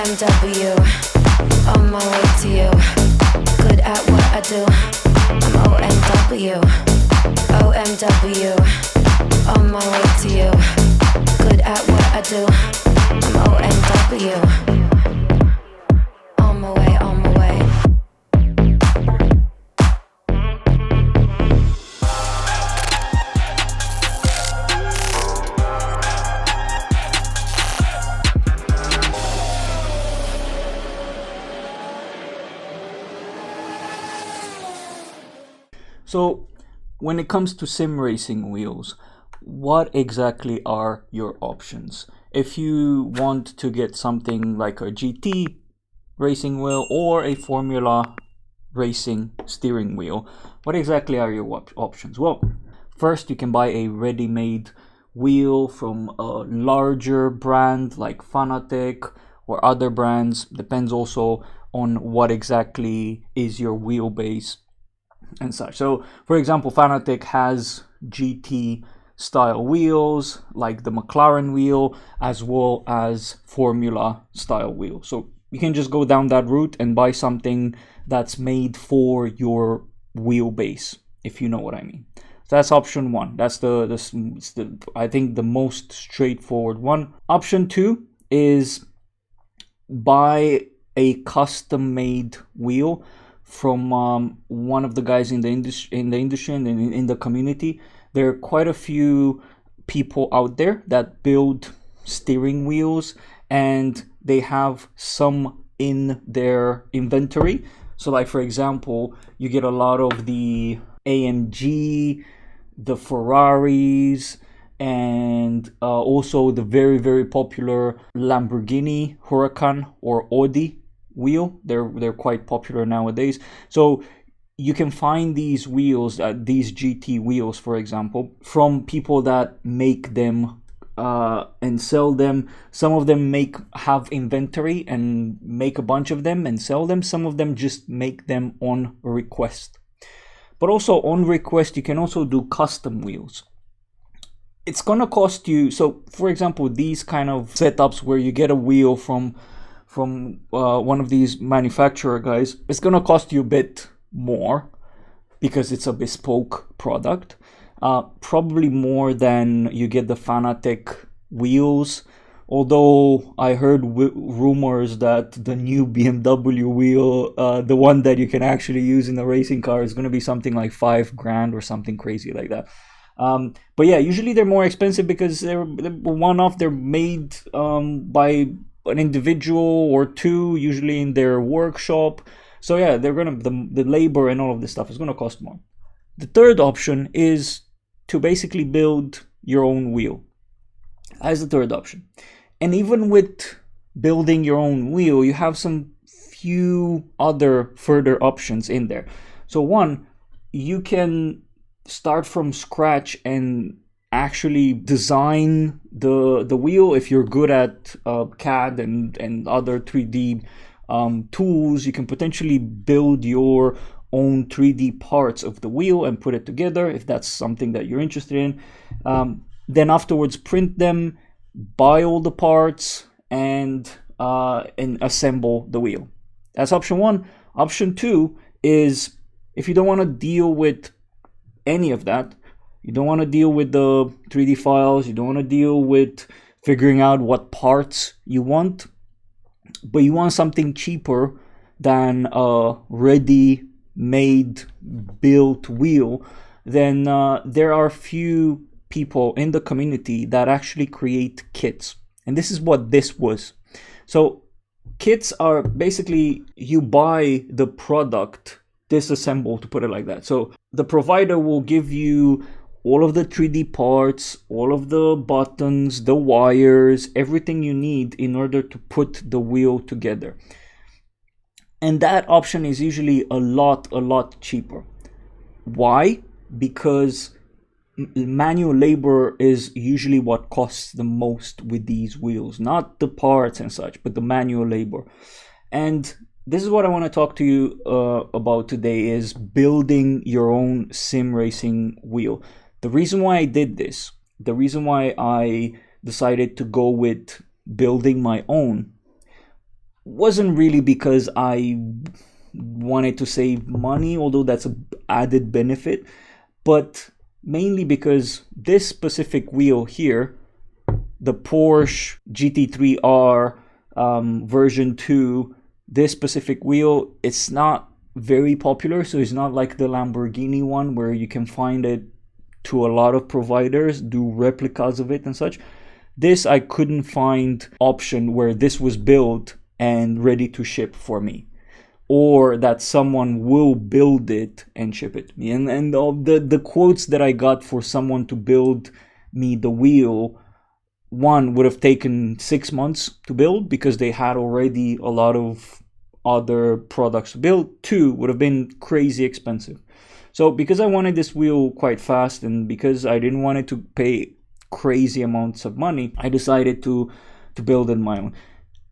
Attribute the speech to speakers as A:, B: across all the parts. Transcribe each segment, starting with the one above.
A: OMW, on my way to you. Good at what I do. I'm OMW, OMW, on my way to you. Good at what I do. I'm OMW, on my way, on my way.
B: So when it comes to sim racing wheels, what exactly are your options? If you want to get something like a GT racing wheel or a Formula racing steering wheel, what exactly are your options? Well, first you can buy a ready-made wheel from a larger brand like Fanatec or other brands. Depends also on what exactly is your wheelbase and such. So for example, Fanatec has GT style wheels like the McLaren wheel, as well as Formula style wheel. So you can just go down that route and buy something that's made for your wheelbase, if you know what I mean. So that's option one. That's the I think the most straightforward one. Option two is buy a custom made wheel from one of the guys in the industry and in the community. There are quite a few people out there that build steering wheels, and they have some in their inventory. So like for example, you get a lot of the AMG, the Ferraris, and also the very popular Lamborghini Huracan or Audi wheel. They're quite popular nowadays. So you can find these wheels, these GT wheels, for example, from people that make them and sell them. Some of them have inventory and make a bunch of them and sell them. Some of them just make them on request. But also on request, you can also do custom wheels. It's gonna cost you. So for example, these kind of setups where you get a wheel from one of these manufacturer guys, it's gonna cost you a bit more because it's a bespoke product, probably more than you get the Fanatec wheels. Although I heard rumors that the new BMW wheel, the one that you can actually use in the racing car, is going to be something like $5,000 or something crazy like that. But yeah, usually they're more expensive because they're one-off. They're made by an individual or two, usually in their workshop. So yeah, they're gonna the labor and all of this stuff is gonna cost more. The third option is to basically build your own wheel as the third option. And even with building your own wheel, you have some few other further options in there. So one, you can start from scratch and actually design the wheel. If you're good at CAD and other 3D tools, you can potentially build your own 3D parts of the wheel and put it together if that's something that you're interested in. Then afterwards print them, buy all the parts, and assemble the wheel. That's option one. Option two is, if you don't want to deal with any of that, you don't want to deal with the 3D files, you don't want to deal with figuring out what parts you want, but you want something cheaper than a ready-made built wheel, then there are few people in the community that actually create kits. And this is what this was. So kits are basically, you buy the product disassembled, to put it like that. So the provider will give you all of the 3D parts, all of the buttons, the wires, everything you need in order to put the wheel together. And that option is usually a lot cheaper. Why? Because manual labor is usually what costs the most with these wheels, not the parts and such, but the manual labor. And this is what I want to talk to you about today, is building your own sim racing wheel. The reason why I did this, the reason why I decided to go with building my own, wasn't really because I wanted to save money, although that's an added benefit, but mainly because this specific wheel here, the Porsche GT3R version 2, this specific wheel, it's not very popular, so it's not like the Lamborghini one where you can find it to a lot of providers, do replicas of it and such. This, I couldn't find option where this was built and ready to ship for me, or that someone will build it and ship it to me. And all the quotes that I got for someone to build me the wheel, one would have taken 6 months to build because they had already a lot of other products to build. Two would have been crazy expensive. So because I wanted this wheel quite fast, and because I didn't want it to pay crazy amounts of money, I decided to build it my own.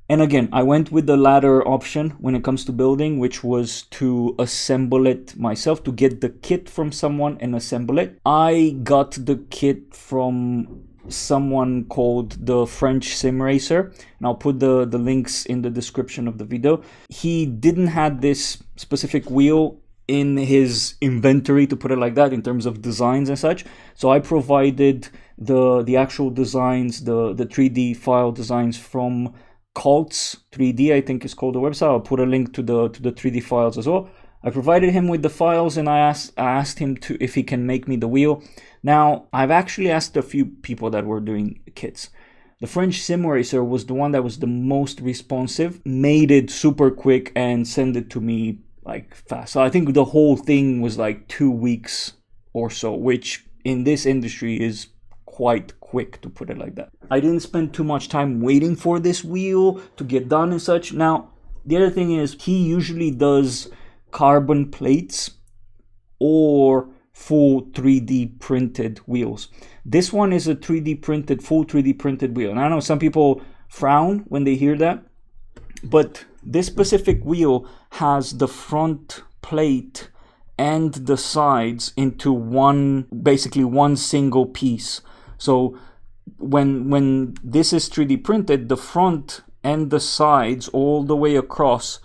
B: And again, I went with the latter option when it comes to building, which was to assemble it myself, to get the kit from someone and assemble it. I got the kit from someone called the French Simracer, and I'll put the links in the description of the video. He didn't have this specific wheel in his inventory, to put it like that, in terms of designs and such. So I provided the actual designs, the 3D file designs from Cults 3D, I think is called the website. I'll put a link to the 3D files as well. I provided him with the files, and I asked him to if he can make me the wheel. Now, I've actually asked a few people that were doing kits. The French Simracer was the one that was the most responsive, made it super quick and sent it to me like fast. So I think the whole thing was like 2 weeks or so, which in this industry is quite quick, to put it like that. I didn't spend too much time waiting for this wheel to get done and such. Now, the other thing is, he usually does carbon plates or full 3D printed wheels. This one is a 3D printed, full 3D printed wheel. And I know some people frown when they hear that, but this specific wheel has the front plate and the sides into basically one single piece. So when this is 3D printed, the front and the sides all the way across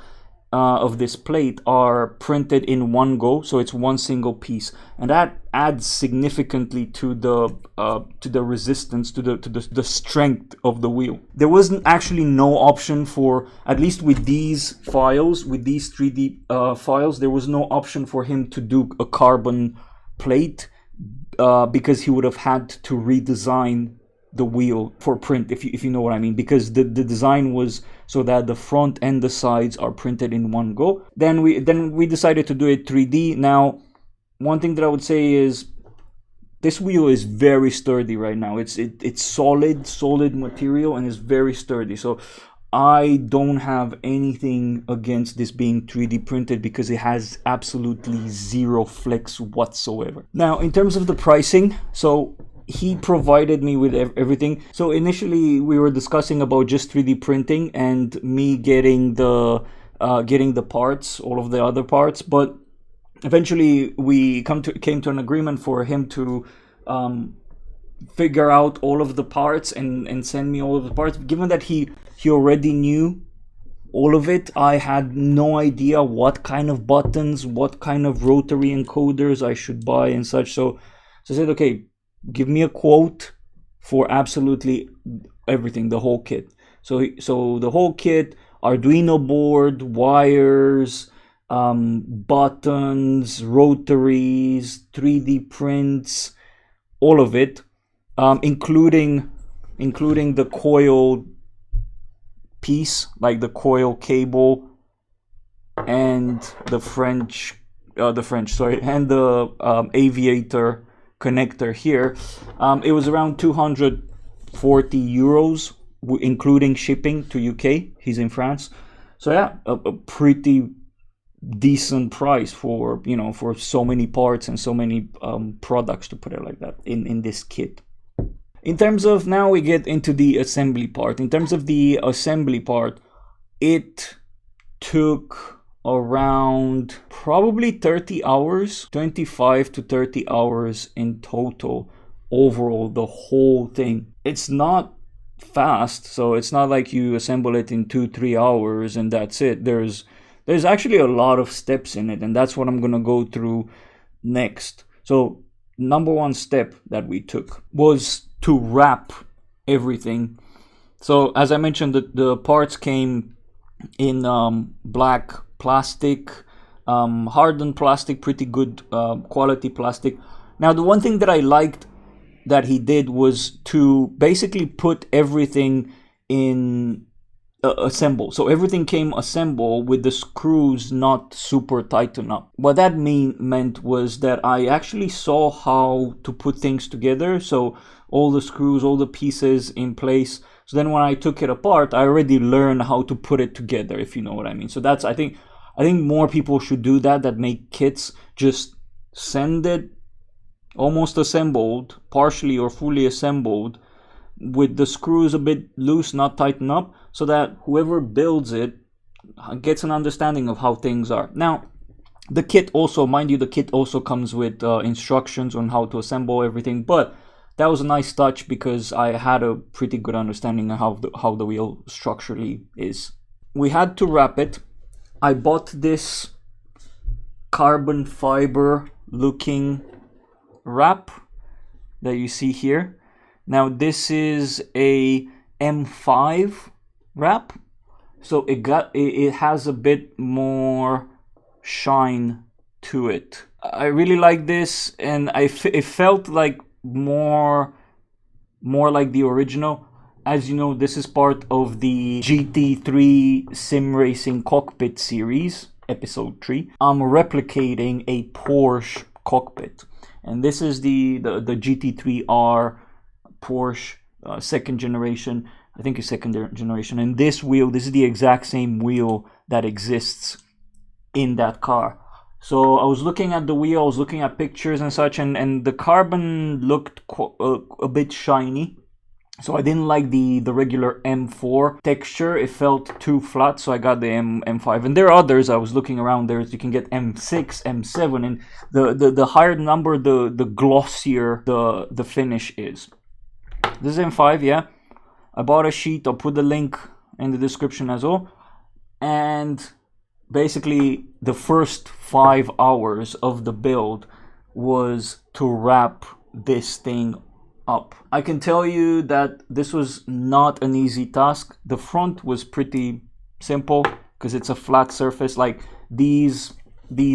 B: of this plate are printed in one go, so it's one single piece, and that adds significantly to the resistance, to the strength of the wheel. There wasn't actually no option for, at least with these files, with these 3D files, there was no option for him to do a carbon plate, because he would have had to redesign the wheel for print, if you know what I mean, because the design was so that the front and the sides are printed in one go. Then we decided to do it 3D. Now, one thing that I would say is this wheel is very sturdy right now. It's solid material, and it's very sturdy. So I don't have anything against this being 3D printed, because it has absolutely zero flex whatsoever. Now, in terms of the pricing, so he provided me with everything. So initially we were discussing about just 3D printing and me getting the parts, all of the other parts, but eventually we came to an agreement for him to figure out all of the parts and send me all of the parts. Given that he already knew all of it, I had no idea what kind of buttons, what kind of rotary encoders I should buy and such. So I said, okay, give me a quote for absolutely everything, the whole kit. So the whole kit, Arduino board, wires, buttons, rotaries, 3D prints, all of it, including the coil piece, like the coil cable, and and the aviator connector here. It was around 240 euros, including shipping to UK. He's in France, so yeah, a pretty decent price for so many parts and so many products, to put it like that, in this kit. In terms of, now we get into the assembly part. In terms of the assembly part, it took around probably 30 hours, 25 to 30 hours in total overall, the whole thing. It's not fast, so it's not like you assemble it in 2-3 hours and that's it. There's actually a lot of steps in it, and that's what I'm gonna go through next. So number one step that we took was to wrap everything. So as I mentioned, the parts came in black plastic, hardened plastic, pretty good quality plastic. Now the one thing that I liked that he did was to basically put everything in assemble. So everything came assemble with the screws not super tightened up. What that meant was that I actually saw how to put things together. So all the screws, all the pieces in place. So then when I took it apart, I already learned how to put it together, if you know what I mean. So that's, I think more people should do that make kits. Just send it almost assembled, partially or fully assembled, with the screws a bit loose, not tightened up, so that whoever builds it gets an understanding of how things are. Now, the kit also, mind you, the kit also comes with instructions on how to assemble everything, but that was a nice touch because I had a pretty good understanding of how the wheel structurally is. We had to wrap it. I bought this carbon fiber looking wrap that you see here. Now this is a M5 wrap, so it has a bit more shine to it. I really like this, and it felt like more like the original. As you know, this is part of the GT3 Sim Racing Cockpit series, episode 3. I'm replicating a Porsche cockpit, and this is the GT3R Porsche second generation. I think it's second generation. And this wheel, this is the exact same wheel that exists in that car. So I was looking at the wheel, I was looking at pictures and such, and the carbon looked a bit shiny. So I didn't like the regular M4 texture. It felt too flat, so I got the M5. And there are others. I was looking around there. You can get M6, M7, and the higher the number, the glossier the finish is. This is M5, yeah. I bought a sheet. I'll put the link in the description as well. And basically, the first 5 hours of the build was to wrap this thing up. I can tell you that this was not an easy task. The front was pretty simple because it's a flat surface. Like these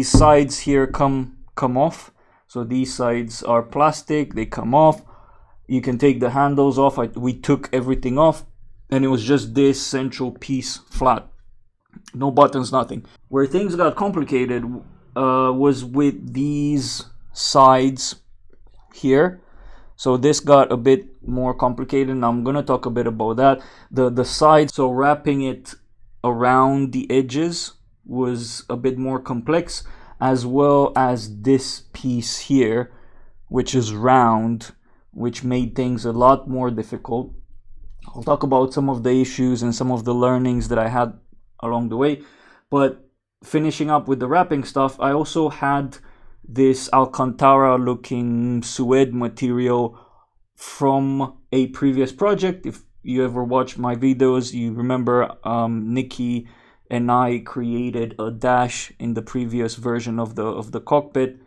B: sides here come off. So these sides are plastic, they come off. You can take the handles off. We took everything off, and it was just this central piece flat. No buttons, nothing. Where things got complicated was with these sides here. So this got a bit more complicated, and I'm gonna talk a bit about that. The sides, so wrapping it around the edges was a bit more complex, as well as this piece here, which is round, which made things a lot more difficult. I'll talk about some of the issues and some of the learnings that I had along the way. But finishing up with the wrapping stuff, I also had this Alcantara looking suede material from a previous project. If you ever watched my videos, you remember Nikki and I created a dash in the previous version of the cockpit,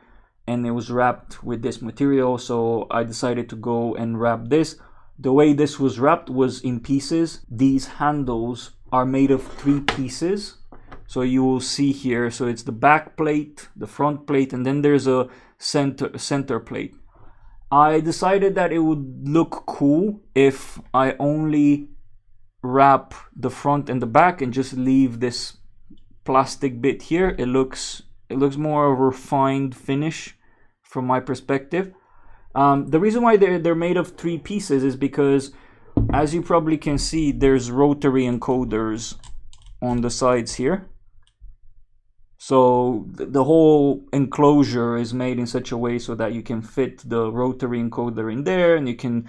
B: and it was wrapped with this material. So I decided to go and wrap this. The way this was wrapped was in pieces. These handles are made of 3 pieces. So you will see here, so it's the back plate, the front plate, and then there's a center plate. I decided that it would look cool if I only wrap the front and the back and just leave this plastic bit here. It looks more of a refined finish from my perspective. The reason why they're made of 3 pieces is because, as you probably can see, there's rotary encoders on the sides here. So the whole enclosure is made in such a way so that you can fit the rotary encoder in there, and you can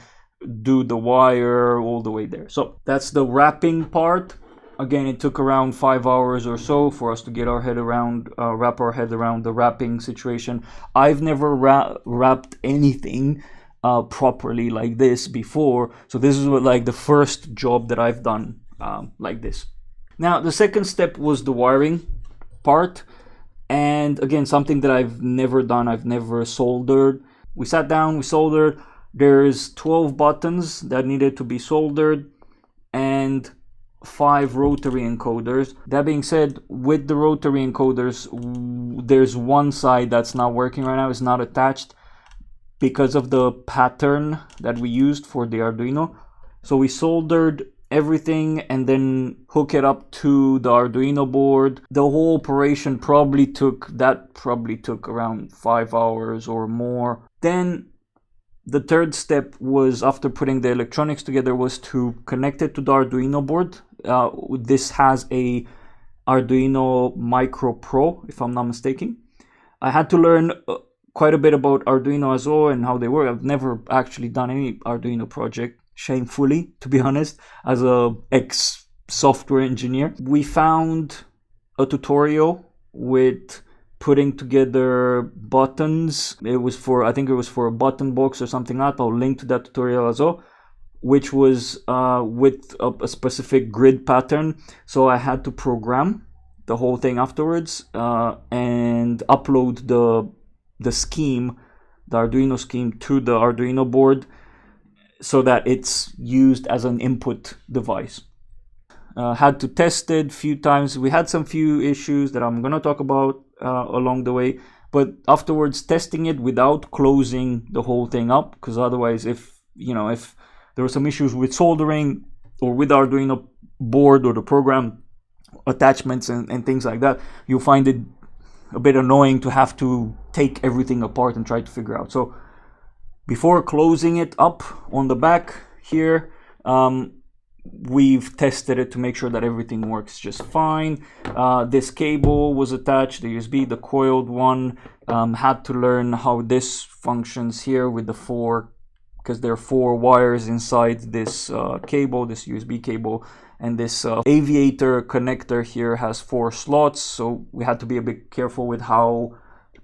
B: do the wire all the way there. So that's the wrapping part. Again, it took around 5 hours or so for us to get our head around, wrap our head around the wrapping situation. I've never wrapped anything properly like this before. So this is like the first job that I've done like this. Now the second step was the wiring part, and again, something that I've never done. I've never soldered. We sat down, we soldered. There's 12 buttons that needed to be soldered and 5 rotary encoders. That being said, with the rotary encoders, there's one side that's not working right now. It's not attached because of the pattern that we used for the Arduino. So we soldered everything and then hook it up to the Arduino board. The whole operation probably took around 5 hours or more. Then the third step was, after putting the electronics together, was to connect it to the Arduino board. This has a Arduino Micro Pro, if I'm not mistaken. I had to learn quite a bit about Arduino as well and how they work. I've never actually done any Arduino project, shamefully, to be honest, as a ex-software engineer. We found a tutorial with putting together buttons. It was for, I think it was for a button box or something like that. I'll link to that tutorial as well, which was with a specific grid pattern. So I had to program the whole thing afterwards and upload the scheme, the Arduino scheme, to the Arduino board so that it's used as an input device. Had to test it a few times. We had some few issues that I'm gonna talk about along the way, but afterwards testing it without closing the whole thing up, because otherwise, if there were some issues with soldering or with the Arduino board or the program attachments and things like that, you'll find it a bit annoying to have to take everything apart and try to figure out. So before closing it up on the back here, we've tested it to make sure that everything works just fine. This cable was attached, the USB, the coiled one. Had to learn how this functions here with the 4, because there are 4 wires inside this cable, this USB cable, and this aviator connector here has 4 slots. So we had to be a bit careful with how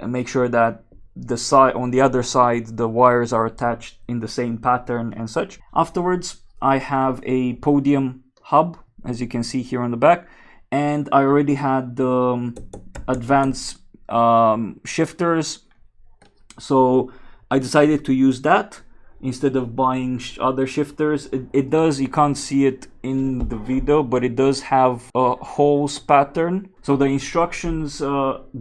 B: make sure that the side on the other side the wires are attached in the same pattern and such. Afterwards, I have a Podium hub, as you can see here on the back, and I already had the advanced shifters, so I decided to use that instead of buying other shifters. It does, you can't see it in the video, but it does have a holes pattern. So the instructions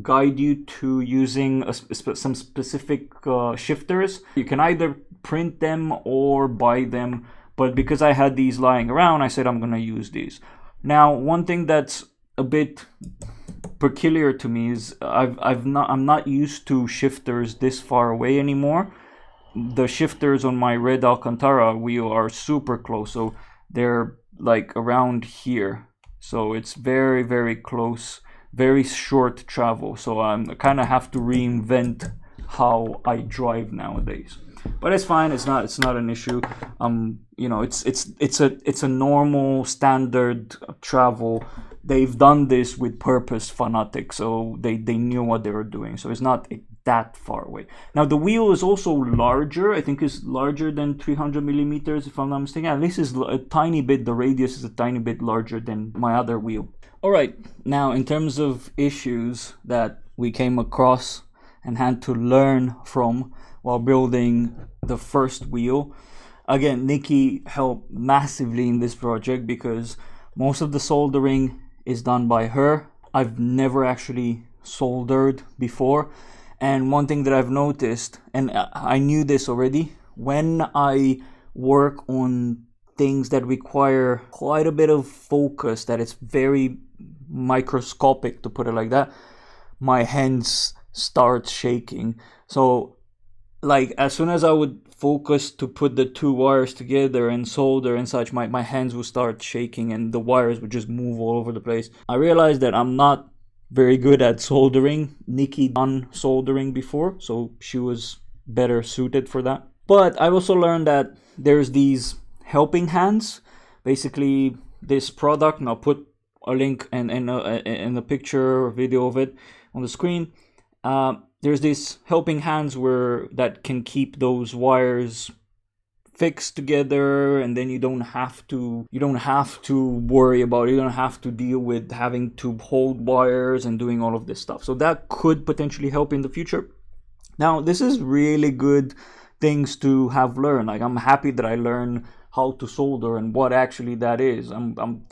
B: guide you to using some specific shifters. You can either print them or buy them, but because I had these lying around, I said I'm gonna use these. Now, one thing that's a bit peculiar to me is I'm not used to shifters this far away anymore. The shifters on my red Alcantara wheel are super close, so they're like around here. So it's very, very close, very short travel. So I kind of have to reinvent how I drive nowadays. But it's fine. It's not an issue. It's a normal standard travel. They've done this with purpose, Fanatec, so they knew what they were doing. So it's not that far away. Now the wheel is also larger. I think it's larger than 300 millimeters, if I'm not mistaken. At least it's a tiny bit. The radius is a tiny bit larger than my other wheel. All right. Now, in terms of issues that we came across and had to learn from while building the first wheel, again, Nikki helped massively in this project because most of the soldering is done by her. I've never actually soldered before, and one thing that I've noticed, and I knew this already, when I work on things that require quite a bit of focus, that it's very microscopic, to put it like that, my hands start shaking. So like as soon as I would focus to put the 2 wires together and solder and such, my hands would start shaking and the wires would just move all over the place. I realized that I'm not very good at soldering. Nikki done soldering before, so she was better suited for that. But I also learned that there's these helping hands. Basically, this product, and I'll put a link and a picture or video of it on the screen. There's this helping hands that can keep those wires fixed together, and then you don't have to worry about it. You don't have to deal with having to hold wires and doing all of this stuff. So that could potentially help in the future. Now, this is really good things to have learned. Like, I'm happy that I learned how to solder and what actually that is. I'm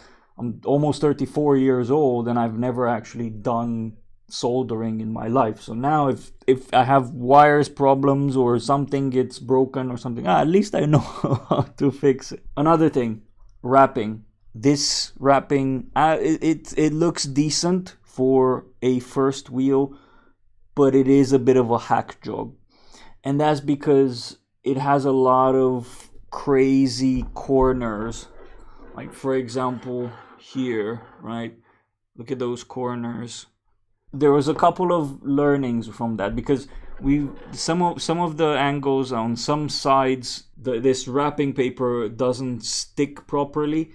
B: almost 34 years old, and I've never actually done soldering in my life. So now if I have wires problems or something gets broken or something, at least I know how to fix it. Another thing, wrapping. This wrapping, it looks decent for a first wheel, but it is a bit of a hack job. And that's because it has a lot of crazy corners. Like, for example, here, right? Look at those corners. There was a couple of learnings from that, because some of the angles on some sides, this wrapping paper doesn't stick properly,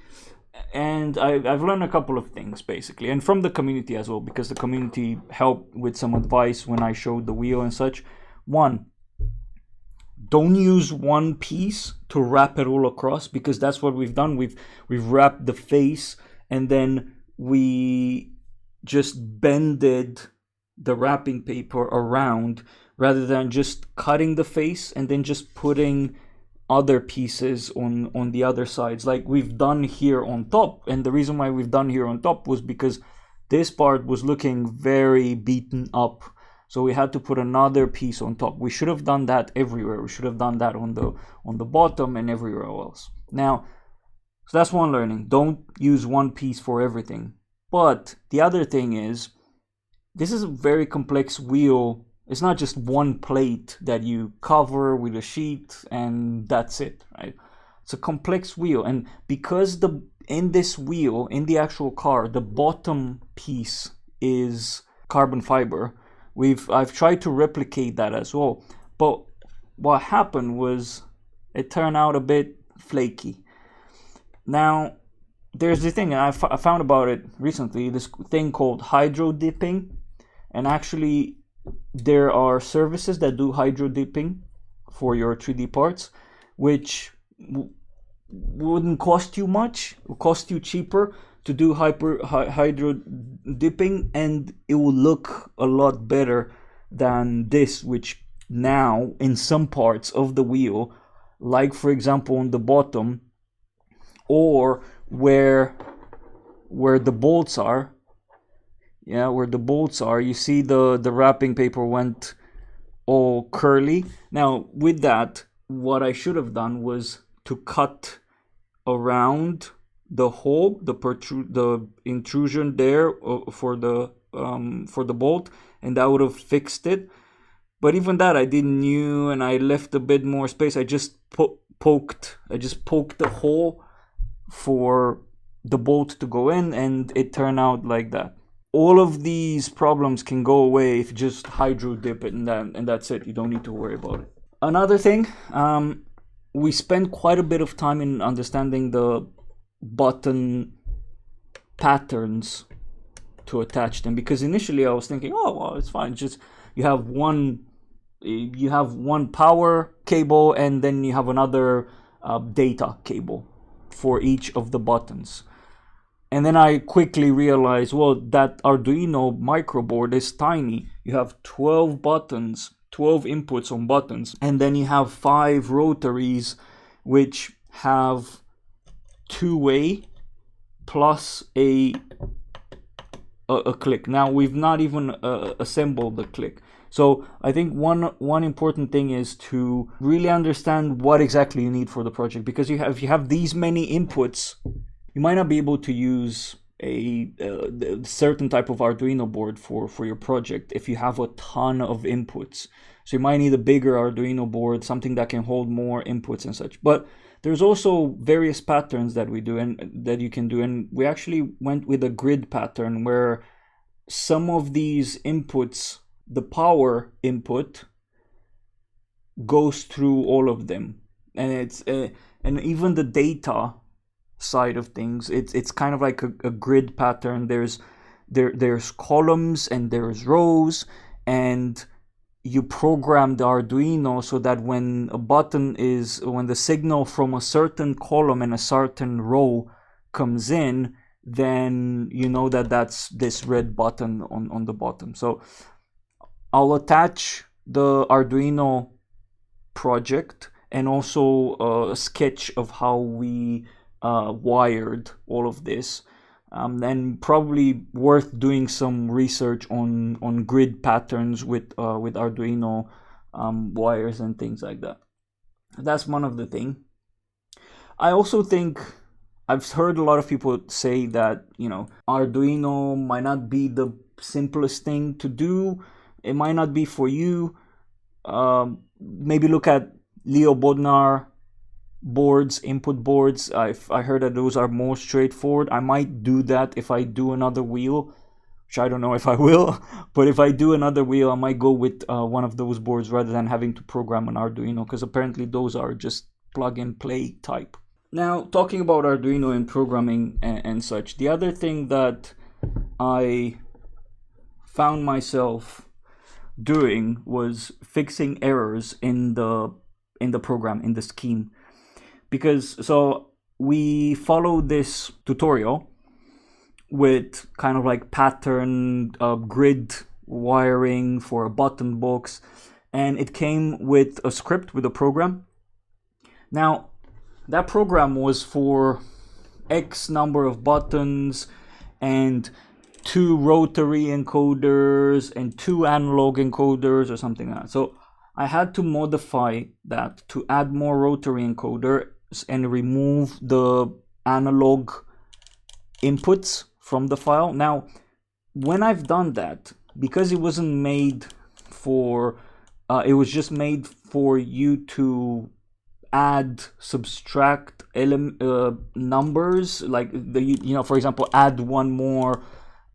B: and I've learned a couple of things basically, and from the community as well, because the community helped with some advice when I showed the wheel and such. One, don't use one piece to wrap it all across, because that's what we've done. We've wrapped the face, and then we just bended the wrapping paper around, rather than just cutting the face and then just putting other pieces on the other sides, like we've done here on top. And the reason why we've done here on top was because this part was looking very beaten up, so we had to put another piece on top. We should have done that everywhere. We should have done that on the bottom and everywhere else. Now, so that's one learning. Don't use one piece for everything. But the other thing is, this is a very complex wheel. It's not just one plate that you cover with a sheet and that's it, right? It's a complex wheel, and because in this wheel, in the actual car, the bottom piece is carbon fiber. I've tried to replicate that as well, but what happened was it turned out a bit flaky. Now, there's the thing, and I found about it recently, this thing called hydro dipping. And actually, there are services that do hydro dipping for your 3D parts, which wouldn't cost you much. It will cost you cheaper to do hydro dipping, and it will look a lot better than this, which now in some parts of the wheel, like for example on the bottom, or where the bolts are, you see the wrapping paper went all curly. Now with that, what I should have done was to cut around the hole, the intrusion there for the bolt, and that would have fixed it. But even that I didn't know, and I left a bit more space. I just poked the hole for the bolt to go in, and it turned out like that. All of these problems can go away if you just hydro dip it, and that's it. You don't need to worry about it. Another thing, we spent quite a bit of time in understanding the button patterns to attach them, because initially I was thinking, oh well, it's fine, just you have one power cable, and then you have another data cable for each of the buttons. And then I quickly realized, well, that Arduino microboard is tiny. You have 12 buttons, 12 inputs on buttons, and then you have 5 rotaries which have two-way plus a click. Now we've not even assembled the click. So I think one important thing is to really understand what exactly you need for the project, because if you have these many inputs, you might not be able to use a certain type of Arduino board for your project if you have a ton of inputs. So you might need a bigger Arduino board, something that can hold more inputs and such. But there's also various patterns that we do and that you can do, and we actually went with a grid pattern where some of these inputs, the power input, goes through all of them, and it's and even the data side of things, it's kind of like a grid pattern. There's columns and there's rows, and you program the Arduino so that when the signal from a certain column and a certain row comes in, then you know that that's this red button on the bottom. So I'll attach the Arduino project and also a sketch of how we wired all of this. And probably worth doing some research on grid patterns with Arduino wires and things like that. That's one of the things. I also think I've heard a lot of people say that, Arduino might not be the simplest thing to do. It might not be for you. Maybe look at Leo Bodnar boards, input boards. I heard that those are more straightforward. I might do that if I do another wheel, which I don't know if I will, but if I do another wheel, I might go with one of those boards rather than having to program an Arduino, because apparently those are just plug and play type. Now, talking about Arduino and programming and such, the other thing that I found myself doing was fixing errors in the program, in the scheme. Because so we follow this tutorial with kind of like pattern grid wiring for a button box, and it came with a script, with a program. Now that program was for X number of buttons and 2 rotary encoders and 2 analog encoders or something like that. So I had to modify that to add more rotary encoders and remove the analog inputs from the file. Now, when I've done that, because it wasn't made for, it was just made for you to add, subtract numbers, like for example, add one more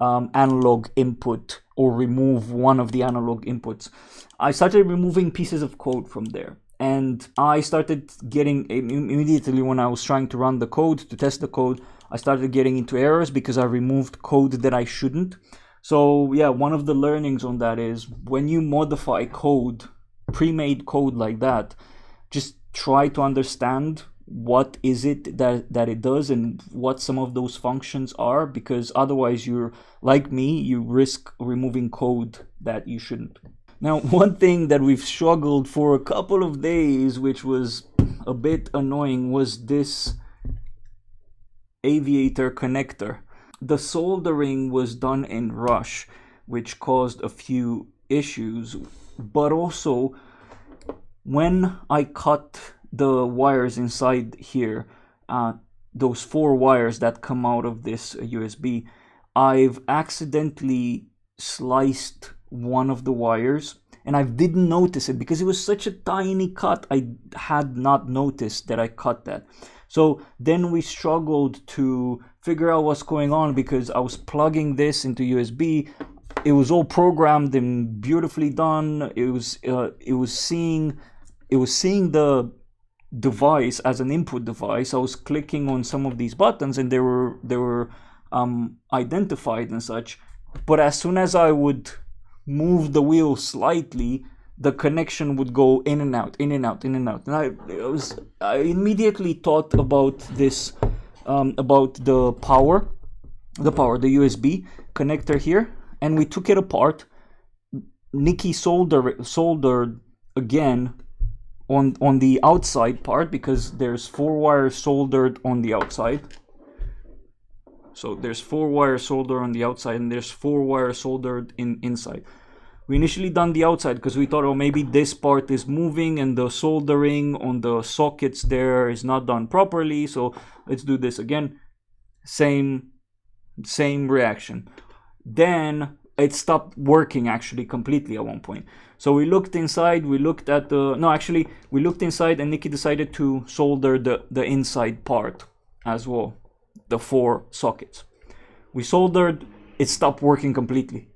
B: analog input or remove one of the analog inputs. I started removing pieces of code from there, and I started getting, immediately when I was trying to run the code, to test the code, I started getting into errors because I removed code that I shouldn't. So yeah, one of the learnings on that is when you modify code, pre-made code like that, just try to understand what is it that it does and what some of those functions are, because otherwise you're like me, you risk removing code that you shouldn't. Now, one thing that we've struggled for a couple of days, which was a bit annoying, was this aviator connector. The soldering was done in rush, which caused a few issues, but also when I cut the wires inside here, those 4 wires that come out of this USB, I've accidentally sliced one of the wires, and I didn't notice it because it was such a tiny cut. I had not noticed that I cut that. So then we struggled to figure out what's going on, because I was plugging this into USB. It was all programmed and beautifully done. It was seeing the device as an input device. I was clicking on some of these buttons and they were identified and such, but as soon as I would move the wheel slightly, the connection would go in and out, in and out, in and out. And I immediately thought about this, about the USB connector here, and we took it apart. Nikki soldered again on the outside part, because there's 4 wires soldered on the outside. So there's 4 wires soldered on the outside, and there's 4 wires soldered inside. We initially done the outside because we thought, oh, maybe this part is moving and the soldering on the sockets there is not done properly. So let's do this again. Same reaction. Then it stopped working actually completely at one point. So we looked inside, we looked inside, and Nikki decided to solder the inside part as well, the 4 sockets. We soldered, it stopped working completely.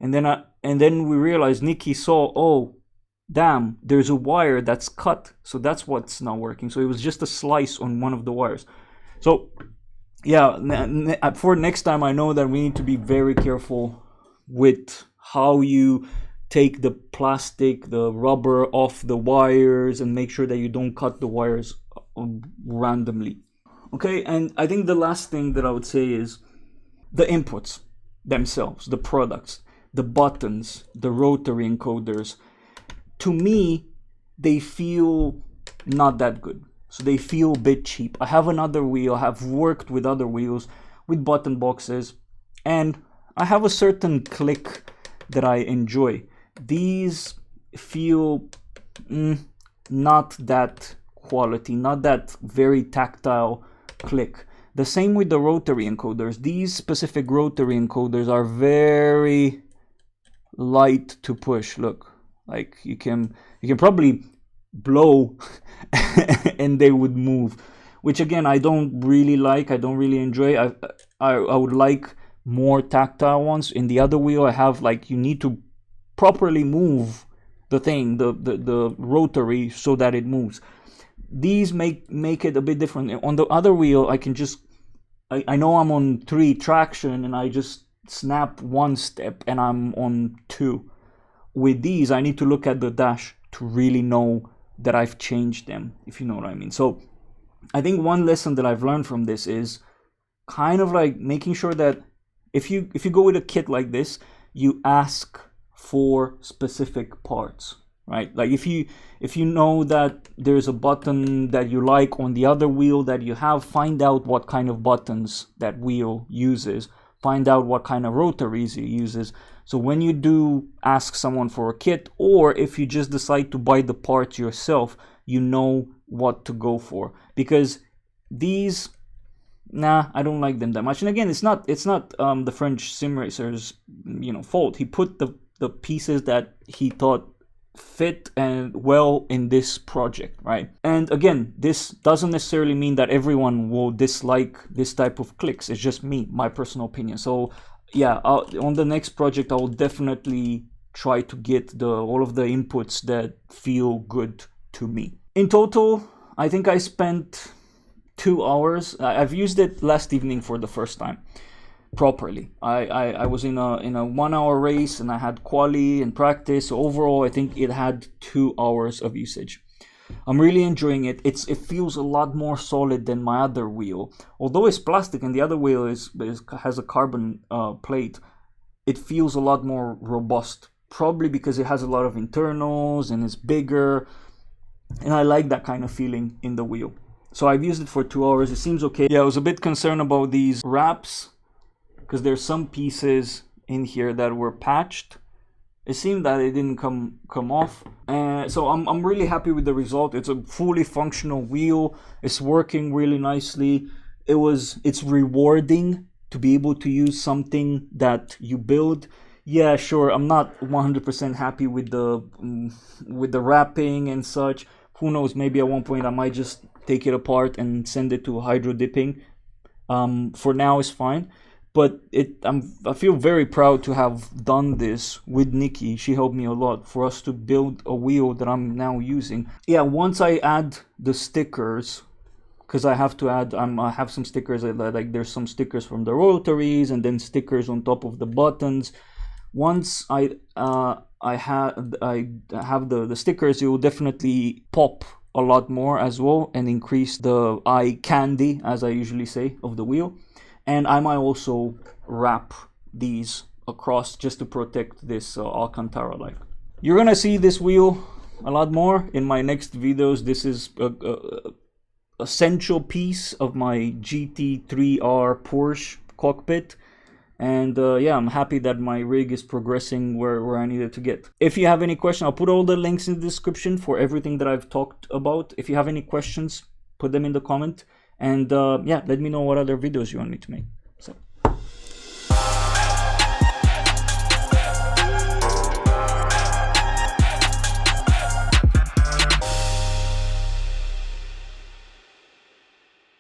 B: And then we realized, Nikki saw, oh, damn, there's a wire that's cut. So that's what's not working. So it was just a slice on one of the wires. So yeah, for next time, I know that we need to be very careful with how you take the plastic, the rubber off the wires and make sure that you don't cut the wires randomly. Okay, and I think the last thing that I would say is the inputs themselves, the products, the buttons, the rotary encoders. To me, they feel not that good. So they feel a bit cheap. I have another wheel, I have worked with other wheels with button boxes, and I have a certain click that I enjoy. These feel not that quality, not that very tactile click. The same with the rotary encoders. These specific rotary encoders are very light to push. Look, like you can probably blow and they would move, which again I don't really like, I don't really enjoy. I would like more tactile ones. In the other wheel I have, like, you need to properly move the thing, the rotary, so that it moves. These make it a bit different. On the other wheel I can just, I know I'm on 3 traction and I just snap 1 step and I'm on 2. With these I need to look at the dash to really know that I've changed them, if you know what I mean. So I think one lesson that I've learned from this is kind of like making sure that if you go with a kit like this, you ask for specific parts, right? Like if you know that there's a button that you like on the other wheel that you have, find out what kind of buttons that wheel uses, find out what kind of rotaries it uses. So when you do ask someone for a kit, or if you just decide to buy the parts yourself, you know what to go for. Because these, I don't like them that much. And again, it's not the French Simracer's fault. He put the pieces that he thought fit and well in this project, right? And again, this doesn't necessarily mean that everyone will dislike this type of clicks. It's just me, my personal opinion. So yeah, on the next project I will definitely try to get all of the inputs that feel good to me. In total, I think I spent 2 hours. I've used it last evening for the first time properly. I was in a 1 hour race and I had quali and practice. So overall I think it had 2 hours of usage. I'm really enjoying it. It feels a lot more solid than my other wheel. Although it's plastic and the other wheel has a carbon plate, it feels a lot more robust. Probably because it has a lot of internals and it's bigger. And I like that kind of feeling in the wheel. So I've used it for 2 hours. It seems okay. Yeah, I was a bit concerned about these wraps because there's some pieces in here that were patched. It seemed that it didn't come off, so I'm really happy with the result. It's a fully functional wheel. It's working really nicely. It's rewarding to be able to use something that you build. Yeah, sure, I'm not 100% happy with the wrapping and such. Who knows? Maybe at one point I might just take it apart and send it to hydro dipping. For now, it's fine. But I feel very proud to have done this with Nikki. She helped me a lot for us to build a wheel that I'm now using. Yeah, once I add the stickers, because I have to add, I have some stickers, like there's some stickers from the rotaries and then stickers on top of the buttons. Once I have the stickers, it will definitely pop a lot more as well and increase the eye candy, as I usually say, of the wheel. And I might also wrap these across just to protect this Alcantara like. You're gonna see this wheel a lot more in my next videos. This is a essential piece of my GT3R Porsche cockpit. And yeah, I'm happy that my rig is progressing where I needed to get. If you have any questions, I'll put all the links in the description for everything that I've talked about. If you have any questions, put them in the comment. And yeah, let me know what other videos you want me to make. So